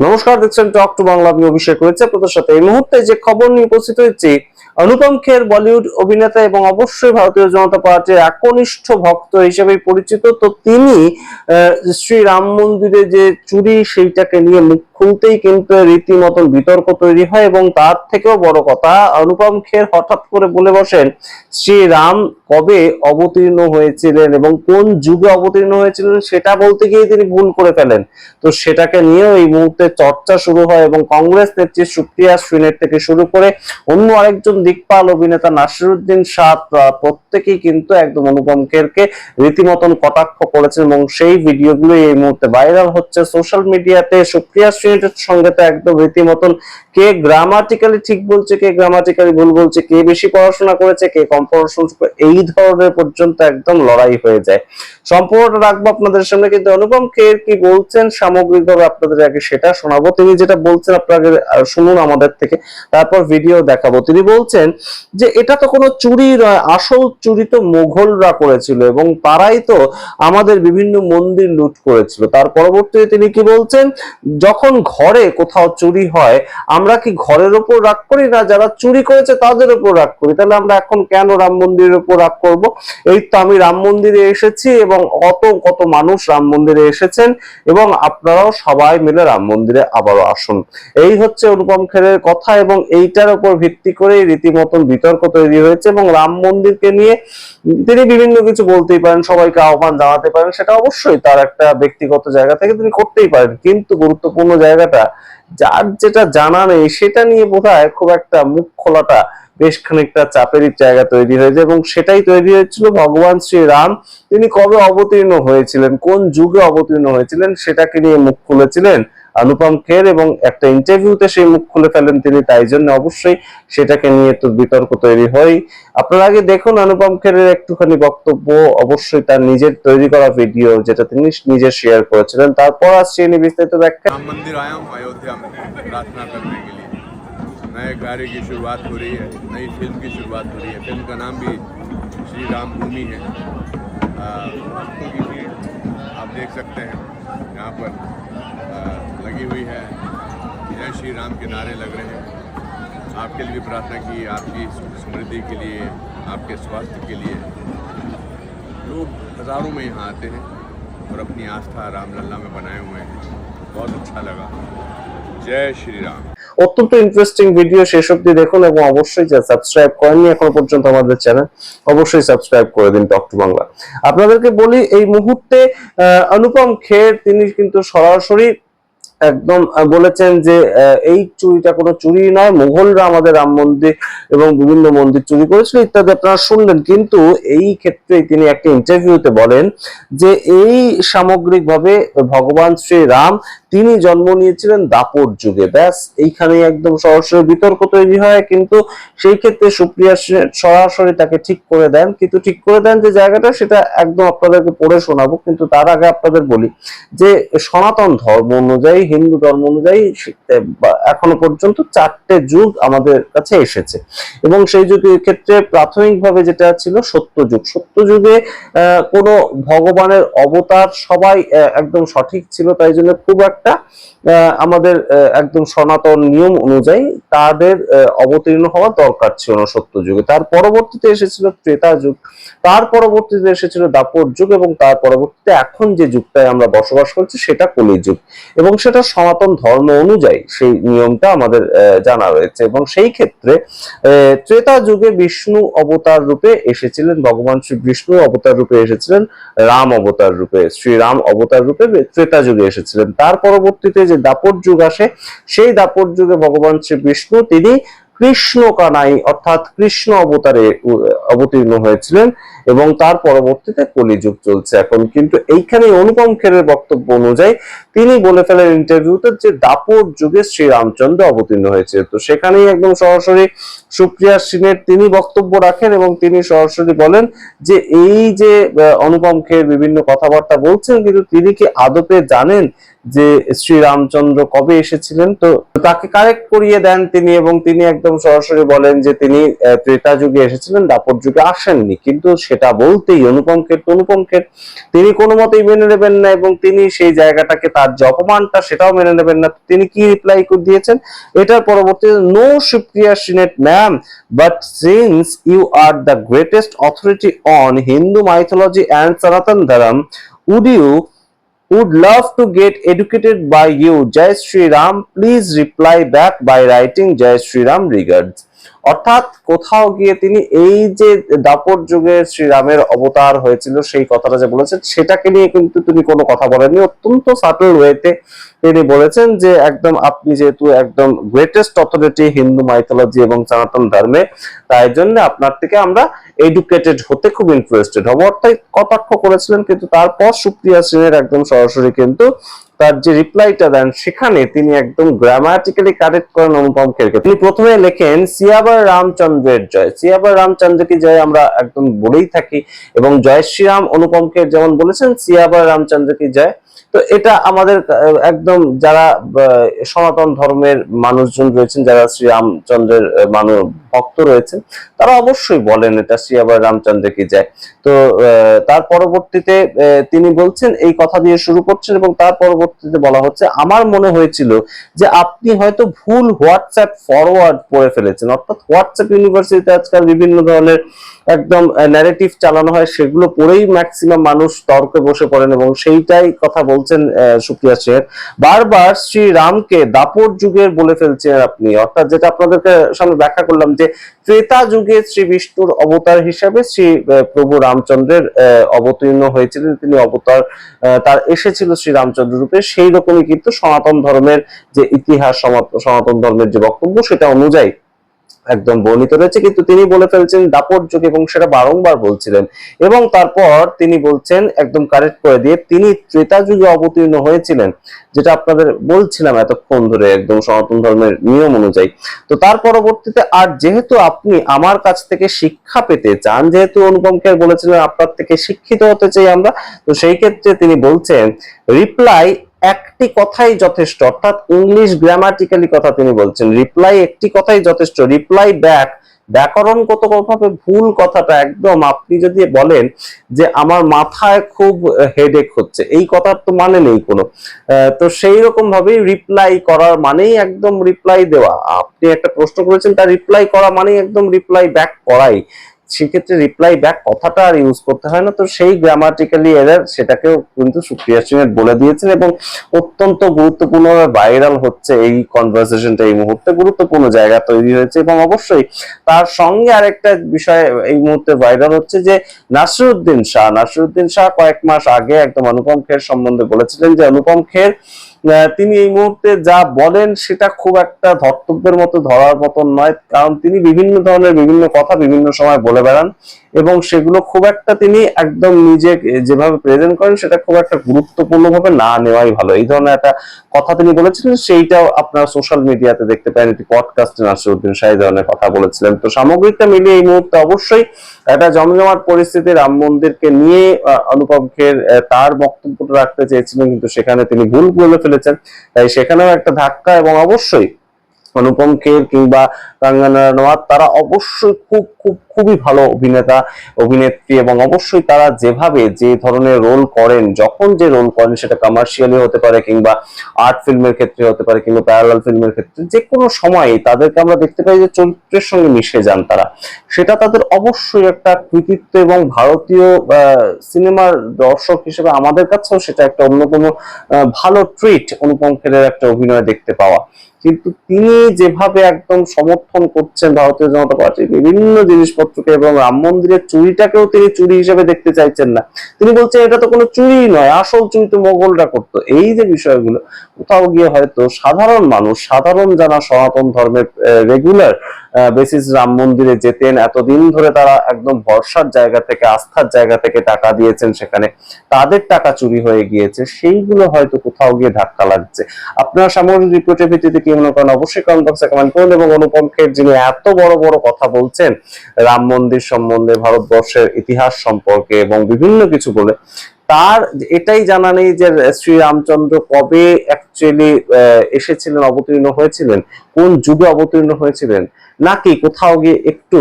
নমস্কার, দেখছেন talk to Bangla. আমি অভিষেক রয়েছে আপনাদের সাথে। এই মুহূর্তে যে খবর নিয়ে উপস্থিত হয়েছি, অনুপম খের বলিউড অভিনেতা এবং অবশ্যই ভারতীয় জনতা পার্টির একনিষ্ঠ ভক্ত হিসেবে পরিচিত। তো তিনি শ্রী রাম মন্দিরে যে চুরি সেইটাকে নিয়ে মুখ খুলতেই কিন্তু রীতিমতন বিতর্ক তৈরি হয় এবং তার থেকেও বড় কথা, অনুপম খের হঠাৎ করে বলে বসেন শ্রী রাম কবে অবতীর্ণ হয়েছিলেন এবং কোন যুগে অবতীর্ণ হয়েছিলেন সেটা বলতে গিয়ে তিনি ভুল করে ফেলেন। তো সেটাকে নিয়েও এই মুহূর্তে চর্চা শুরু হয় এবং কংগ্রেস নেত্রী সুপ্রিয়া শ্রীনের থেকে শুরু করে অন্য আরেকজন দিকপাল অভিনেতা নাসিরুদ্দিন শাহ প্রত্যেকেই কিন্তু একদম অনুপম খেরকে রীতিমতন কটাক্ষ করেছেন এবং সেই ভিডিওগুলো এই মুহূর্তে ভাইরাল হচ্ছে সোশ্যাল মিডিয়াতে। সুপ্রিয়া শ্রীনের সঙ্গে তো একদম রীতিমতন কে গ্রামাটিক্যালি ঠিক বলছে, কে গ্রামাটিক্যালি ভুল বলছে, কে বেশি পড়াশোনা করেছে, কে কম পড়াশোনা, এই ধরনের পর্যন্ত একদম লড়াই হয়ে যায়। সম্পূর্ণটা রাখবো আপনাদের সামনে, কিন্তু অনুপম খের কি বলছেন সামগ্রিকভাবে আপনাদের আগে সেটা শোনাবো। তিনি যেটা বলছেন আপনারা শুনুন আমাদের থেকে, তারপর ভিডিও দেখাবো। তিনি বলছেন যে এটা তো কোনো চুরি নয়, আসল চুরি তো মুঘলরা করেছিল এবং তারাই তো আমাদের বিভিন্ন মন্দির লুট করেছিল। তার পরবর্তীতে তিনি কি বলছেন, যখন ঘরে কোথাও চুরি হয় আমরা কি ঘরের উপর রাগ করি না, যারা চুরি করেছে তাদের উপর রাগ করি? তাহলে আমরা এখন কেন রাম মন্দিরের উপর রাগ করব? এই তো আমি রাম মন্দিরে এসেছি এবং কত কত মানুষ রাম মন্দিরে এসেছেন এবং আপনারাও সবাই মিলে রাম মন্দিরে আবারও আসুন। এই হচ্ছে অনুপম খেরের কথা এবং এইটার উপর ভিত্তি করে রীতিমতন বিতর্ক তৈরি হয়েছে এবং রাম মন্দিরকে নিয়ে তিনি বিভিন্ন কিছু বলতেই পারেন, সবাইকে আহ্বান জানাতে পারেন, সেটা অবশ্যই তার একটা ব্যক্তিগত জায়গা থেকে তিনি করতেই পারেন, কিন্তু গুরুত্বপূর্ণ জায়গাটা যার যেটা জানা নেই সেটা নিয়ে বোধহয় খুব একটা মুখ খোলাটা বেশ খানিকটা চাপেরই জায়গা তৈরি হয়েছে এবং সেটাই তৈরি হয়েছিল। ভগবান শ্রী রাম তিনি কবে অবতীর্ণ হয়েছিলেন, কোন যুগে অবতীর্ণ হয়েছিলেন সেটাকে নিয়ে মুখ খুলেছিলেন অনুপম খের এবং একটা ইন্টারভিউতে সেই মুখ খুলে ফেলেন তিনি। তাই জন্য অবশ্যই সেটাকে নিয়ে তো বিতর্ক তৈরি হয়। আপনারা আগে দেখুন অনুপম খেরের একটুখানি বক্তব্য, অবশ্যই তার নিজের তৈরি করা ভিডিও যেটা তিনি নিজে শেয়ার করেছিলেন, তারপর আসছে নিয়ে বিস্তারিত ব্যাখ্যা। राम मंदिर आया हूँ अयोध्या में प्रार्थना करने के लिए। नए कार्य की शुरुआत हो रही है, नई फिल्म की शुरुआत हो रही है। फिल्म का नाम भी श्री राम भूमि है। भक्तों की भीड़ आप देख सकते हैं यहाँ पर लगी हुई है। जय श्री राम के नारे लग रहे हैं। आपके लिए भी प्रार्थना की, आपकी समृद्धि के लिए, आपके स्वास्थ्य के लिए। लोग हज़ारों में यहाँ आते हैं और अपनी आस्था रामलला में बनाए हुए हैं। बहुत अच्छा लगा। जय श्री राम। অত্যন্ত ইন্টারেস্টিং ভিডিও, শেষ অবধি দেখুন এবং অবশ্যই যে সাবস্ক্রাইব করেননি এখনো পর্যন্ত আমাদের চ্যানেল, অবশ্যই সাবস্ক্রাইব করে দিন টক টু বাংলা। আপনাদেরকে বলি এই মুহূর্তে অনুপম খের তিনি কিন্তু সরাসরি একদম বলেছেন যে এই চুরিটা কোনো চুরি নয়, মুঘলরা আমাদের রাম মন্দির এবং বিভিন্ন মন্দির চুরি করেছিল ইত্যাদি আপনারা শুনলেন। কিন্তু এই ক্ষেত্রে তিনি একটা ইন্টারভিউতে বলেন যে এই সামগ্রিকভাবে ভগবান শ্রী রাম তিনি জন্ম নিয়েছিলেন দাপর যুগে। ব্যাস এইখানে একদম সরাসরি বিতর্ক তৈরি হয়, কিন্তু সেই ক্ষেত্রে সুপ্রিয়া সরাসরি তাকে ঠিক করে দেন, কিন্তু ঠিক করে দেন যে জায়গাটা সেটা একদম আপনাদেরকে পড়ে শোনাবো। কিন্তু তার আগে আপনাদের বলি যে সনাতন ধর্ম অনুযায়ী, হিন্দু ধর্ম অনুযায়ী এখনো পর্যন্ত 4টে যুগ আমাদের কাছে এসেছে এবং সেই যুগের ক্ষেত্রে প্রাথমিকভাবে যেটা ছিল সত্যযুগ। সত্যযুগে কোনো ভগবানের অবতার সবাই একদম সঠিক ছিল, তাই জন্য খুব একটা আমাদের একদম সনাতন নিয়ম অনুযায়ী তাদের অবতীর্ণ হওয়া দরকার ছিল না সত্যযুগে। তার পরবর্তীতে এসেছিল ত্রেতা যুগ, তার পরবর্তীতে এসেছিল দাপর যুগ এবং তার পরবর্তীতে এখন যে যুগটায় আমরা বসবাস করছি সেটা কলিযুগ এবং সেটা সনাতন ধর্ম অনুযায়ী সেই নিয়মটা আমাদের জানা রয়েছে। এবং সেই ক্ষেত্রে ত্রেতা যুগে বিষ্ণু অবতার রূপে এসেছিলেন, ভগবান শ্রী বিষ্ণু অবতার রূপে এসেছিলেন, রাম অবতার রূপে, শ্রীরাম অবতার রূপে ত্রেতা যুগে এসেছিলেন। তার পরবর্তীতে যে দাপর যুগ আসে, সেই দাপর যুগে ভগবান শ্রী বিষ্ণু তিনি কৃষ্ণ কানাই অর্থাৎ কৃষ্ণ অবতারে অবতীর্ণ হয়েছিলেন এবং তার পরবর্তীতে কলিযুগ চলছে এখন। কিন্তু এইখানে অনুপম খেরের বক্তব্য অনুযায়ী তিনি বলে ফেলেন ইন্টারভিউতে যে দাপর যুগে শ্রীরামচন্দ্র অবতীর্ণ হয়েছে। তো সেখানেই একদম সরাসরি সুপ্রিয়া সিনের তিনি বক্তব্য রাখেন এবং তিনি সরাসরি বলেন যে এই যে অনুপম খের বিভিন্ন কথাবার্তা বলছেন, কিন্তু তিনি কি আদপে জানেন যে শ্রীরামচন্দ্র কবে এসেছিলেন, তো তাকে কারেক্ট করিয়ে দেন তিনি, এবং তিনি একদম সরাসরি বলেন যে তিনি ত্রেতা যুগে এসেছিলেন, দাপর যুগে আসেননি। কিন্তু সেটা বলতেই অনুপম খের তিনি কোনো মতেই মেনে নেবেন না, এবং তিনি সেই জায়গাটাকে, তার যে অপমানটা সেটাও মেনে নেবেন না। তিনি কি রিপ্লাই দিয়েছেন এটার পরবর্তীতে, no Supriya Shrinate ma'am, but since you are the greatest authority on Hindu mythology and Sanatan Dharma, would love to get educated by you. Jai Shri Ram. Please reply back by writing Jai Shri Ram regards. অর্থাৎ কোথাও গিয়ে তিনি এই যে দাপর যুগে শ্রীরামের অবতার হয়েছিল সেই কথাটা যে বলেছেন সেটাকে নিয়ে কিন্তু তিনি কোনো কথা বলেননি। অত্যন্ত সাটল ওয়েতে তিনি বলেছেন যে একদম আপনি যেহেতু একদম গ্রেটেস্ট অথরিটি হিন্দু মাইথোলজি এবং সনাতন ধর্মে, তাই জন্য আপনার থেকে আমরা এডুকেটেড হতে খুব ইন্টারেস্টেড হব, অর্থাৎ কটাক্ষ করেছিলেন। কিন্তু তারপর সুপ্রিয়া সেনের একদম সরাসরি কিন্তু তার যে রিপ্লাইটা দেন সেখানে তিনি একদম গ্রামাটিক্যালি কারেক্ট করেন অনুপম খেরকে। তিনি প্রথমে লেখেন সিয়াবার রামচন্দ্রের জয়, সিয়াবার রামচন্দ্র কি জয় আমরা একদম বলেই থাকি, এবং জয় শ্রীরাম অনুপম খের যেমন বলেছেন সিয়াবার রামচন্দ্র কি জয়। তো এটা আমাদের একদম যারা সনাতন ধর্মের মানুষজন রয়েছেন, যারা শ্রীরামচন্দ্রের ভক্ত রয়েছেন, তারা অবশ্যই বলেন এটা সিয়াবার রামচন্দ্র কি জয়। তো তার পরবর্তীতে তিনি বলছেন, এই কথা দিয়ে শুরু করছেন, এবং তার পরবর্তীতে বলা হচ্ছে আমার মনে হয়েছিল যে আপনি হয়তো ভুল হোয়াটসঅ্যাপ ফরওয়ার্ড করে ফেলেছেন। অর্থাৎ হোয়াটসঅ্যাপ ইউনিভার্সিটিতে আজকাল বিভিন্ন ধরনের একদম ন্যারেটিভ চালানো হয়, সেগুলো পড়েই ম্যাক্সিমাম মানুষ তর্কে বসে পড়েন, এবং সেইটাই কথা বলছেন সুপ্রিয়া সেন। বারবার শ্রীরামকে দাপর যুগের বলে ফেলছেন আপনি, অর্থাৎ যেটা আপনাদেরকে সামনে ব্যাখ্যা করলাম যে ত্রেতা যুগে শ্রী বিষ্ণুর অবতার হিসাবে শ্রী প্রভু রামচন্দ্রের অবতীর্ণ হয়েছিলেন, তিনি অবতার তার এসেছিল শ্রী রামচন্দ্র রূপে। সেই রকমই কিন্তু সনাতন ধর্মের যে ইতিহাস, সনাতন ধর্মের যে বক্তব্য সেটা অনুযায়ী একদম বর্ণিত রয়েছে, কিন্তু তিনি বলে ফেলছেন দাপর যুগ, এবং সেটা বারংবার বলছিলেন। এবং তারপর তিনি বলছেন একদম কারেক্ট করে দিয়ে তিনি ত্রেতা যুগে অবতীর্ণ হয়েছিলেন, যেটা আপনাদের বলছিলাম এতক্ষণ ধরে একদম সনাতন ধর্মের নিয়ম অনুযায়ী। তো তার পরবর্তীতে, আর যেহেতু আপনি আমার কাছ থেকে শিক্ষা পেতে চান, যেহেতু অনুপম খের বলেছিলেন আপনার থেকে শিক্ষিত হতে চাই আমরা, তো সেই ক্ষেত্রে তিনি বলছেন রিপ্লাই একটি কথাই যথেষ্ট, অর্থাৎ ইংলিশ গ্রামাটিক্যালি কথা তিনি বলছেন, রিপ্লাই একটি কথাই যথেষ্ট। রিপ্লাই ব্যাক ব্যাকরণগতভাবে ভুল কথাটা একদম, আপনি যদি বলেন যে আমার মাথায় খুব হেডেক হচ্ছে, এই কথার তো মানে নেই কোনো। তো সেই রকম ভাবেই রিপ্লাই করার মানেই একদম রিপ্লাই দেওয়া। আপনি একটা প্রশ্ন করেছেন, তার রিপ্লাই করা মানেই একদম রিপ্লাই ব্যাক করাই। সেক্ষেত্রে রিপ্লাই ব্যাক কথাটা আর ইউজ করতে হয় না। তো সেই গ্রামাটিক্যালি এরর সেটাকেও কিন্তু সুপ্রিয়া সিনেট বলে দিয়েছেন, এবং অত্যন্ত গুরুত্বপূর্ণ ভাইরাল হচ্ছে এই কনভারসেশনটা, এই মুহূর্তে গুরুত্বপূর্ণ জায়গা তৈরি হয়েছে। এবং অবশ্যই তার সঙ্গে আরেকটা বিষয় এই মুহূর্তে ভাইরাল হচ্ছে যে নাসিরুদ্দিন শাহ কয়েক মাস আগে একদম অনুপম খের সম্বন্ধে বলেছিলেন যে অনুপম খের তিনি এই মুহূর্তে যা বলেন সেটা খুব একটা ধর্তব্যের মতো ধরার মতন নয়, কারণ তিনি বিভিন্ন ধরনের বিভিন্ন কথা বিভিন্ন সময় বলে বেড়ান, এবং সেগুলো খুব একটা তিনি একদম নিজে যেভাবে প্রেজেন্ট করেন সেটা খুব একটা গুরুত্বপূর্ণ ভাবে না নেওয়াই ভালো। এই ধরনের একটা কথা তিনি বলেছিলেন, সেইটাও আপনারা সোশ্যাল মিডিয়াতে দেখতে পারেন, একটি পডকাস্টে নাসিরুদ্দিন শাহ এই ধরনের কথা বলেছিলেন। তো সামগ্রিকটা মিলিয়ে এই মুহূর্তে অবশ্যই একটা জমজমাট পরিস্থিতি, রাম মন্দিরকে নিয়ে অনুপম খের তার বক্তব্যটা রাখতে চেয়েছিলেন, কিন্তু সেখানে তিনি ভুল বলে ফেলেছেন, তাই সেখানেও একটা ধাক্কা। এবং অবশ্যই অনুপম খের কিংবা কাঙ্গনা রানাওয়াত তারা অবশ্যই খুবই ভালো অভিনেতা অভিনেত্রী, এবং অবশ্যই তারা যেভাবে যে ধরনের রোল করেন, যখন যে রোল করেন, সেটা কমার্শিয়ালি হতে পারে কিংবা আর্ট ফিল্মের ক্ষেত্রে হতে পারে কিংবা প্যারালাল ফিল্মের ক্ষেত্রে, যে কোনো সময় তাদেরকে আমরা দেখতে পাই যে চরিত্রের সঙ্গে মিশে যান তারা, সেটা তাদের অবশ্যই একটা কৃতিত্ব। এবং ভারতীয় সিনেমার দর্শক হিসেবে আমাদের কাছেও সেটা একটা অন্যতম ভালো ট্রিট অনুপম খেরের একটা অভিনয় দেখতে পাওয়া। কিন্তু তিনি যেভাবে একদম সমর্থন করছেন ভারতীয় জনতা পার্টির বিভিন্ন জিনিসপত্রকে, এবং রাম মন্দিরের চুরিটাকেও তিনি চুরি হিসেবে দেখতে চাইছেন না, তিনি বলছেন এটা তো কোনো চুরি নয়, আসল চুরি তো মোগলরা করতো। এই যে বিষয়গুলো কোথাও গিয়ে হয়তো সাধারণ মানুষ, সাধারণ যারা সনাতন ধর্মের রেগুলার বেসিস রাম মন্দিরে যেতেন, এতদিন ধরে তারা একদম ভরসার জায়গা থেকে, আস্থার জায়গা থেকে টাকা দিয়েছেন, সেখানে তাদের টাকা চুরি হয়ে গিয়েছে, সেইগুলো হয়তো কোথাও গিয়ে ধাক্কা লাগছে। আপনারা সামগ্রিক রিপোর্টের ভিত্তিতে কি মনে করেন অবশ্যই কমেন্ট বক্সে কমেন্ট করুন। এবং অনুপম খের যিনি এত বড় বড় কথা বলছেন রাম মন্দির সম্বন্ধে, ভারতবর্ষের ইতিহাস সম্পর্কে এবং বিভিন্ন কিছু বলে, তার এটাই জানা নেই যে শ্রীরামচন্দ্র কবে অ্যাকচুয়ালি এসেছিলেন, অবতীর্ণ হয়েছিলেন, কোন যুগে অবতীর্ণ হয়েছিলেন, নাকি কোথাও গিয়ে একটু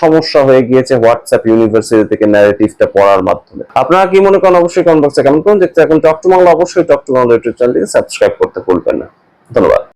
সমস্যা হয়ে গিয়েছে হোয়াটসঅ্যাপ ইউনিভার্সিটি থেকে ন্যারেটিভটা পড়ার মাধ্যমে। আপনারা কি মনে করেন অবশ্যই কমেন্ট বক্সে কমেন্ট করুন। দেখতে এখন টক টু বাংলা, অবশ্যই টক টু বাংলা ইউটিউব চ্যানেলটিকে সাবস্ক্রাইব করতে ভুলবেন না। ধন্যবাদ।